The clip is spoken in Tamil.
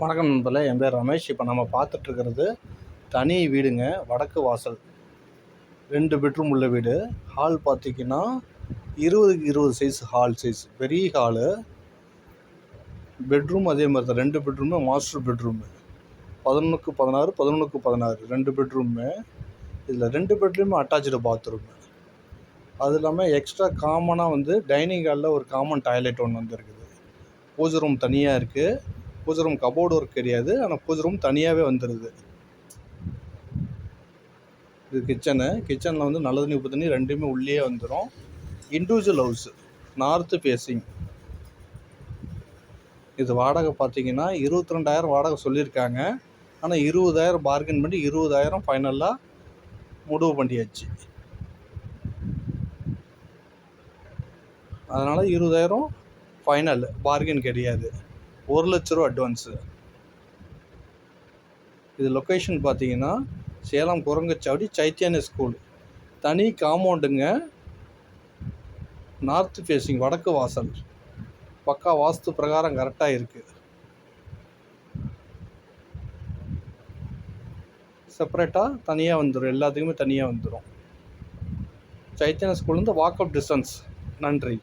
வணக்கம் நண்பர்களே, என் பேர் ரமேஷ். இப்போ நம்ம பார்த்துட்ருக்கிறது தனி வீடுங்க. வடக்கு வாசல் 2 பெட்ரூம் உள்ள வீடு. ஹால் பார்த்திங்கன்னா 20க்கு 20 சைஸ் ஹால் சைஸ், பெரிய ஹாலு. பெட்ரூம் அதே மாதிரி தான், 2 பெட்ரூமு மாஸ்டர் பெட்ரூமு. 11க்கு 16, 11க்கு 16 2 பெட்ரூமு. இதில் 2 பெட்ரூமே அட்டாச்சு பாத்ரூமு. அது இல்லாமல் எக்ஸ்ட்ரா காமனாக டைனிங் ஹாலில் ஒரு காமன் டாய்லெட் ஒன்று வந்துருக்குது. பூஜை ரூம் தனியாக இருக்குது. பூஜை ரூம் கபோர்டு ஒர்க் கிடையாது, ஆனால் பூஜை ரூம் தனியாகவே வந்துடுது. இது கிச்சனில் நல்ல தண்ணி உப்பு தண்ணி ரெண்டுமே உள்ளே வந்துடும். Individual house, north facing. இது வாடகை பார்த்தீங்கன்னா 22,000 வாடகை சொல்லியிருக்காங்க. ஆனால் 20,000 பார்கென் பண்ணி 20,000 ஃபைனலாக முடிவு பண்ணியாச்சு. அதனால் 20,000 ஃபைனல், பார்கென் கிடையாது. 1,00,000 ரூபா அட்வான்ஸு. இது லொக்கேஷன் பார்த்தீங்கன்னா சேலம் குரங்கச்சாவடி சைத்தன்ய ஸ்கூல். தனி காம்பவுண்டுங்க. நார்த் ஃபேஸிங், வடக்கு வாசல். பக்கா வாஸ்து பிரகாரம் கரெக்டாக இருக்குது. செப்பரேட்டாக தனியாக வந்துடும், எல்லாத்துக்குமே தனியாக வந்துடும். சைத்தன்ய ஸ்கூல்லேருந்து வாக்கப் டிஸ்டன்ஸ். நன்றி.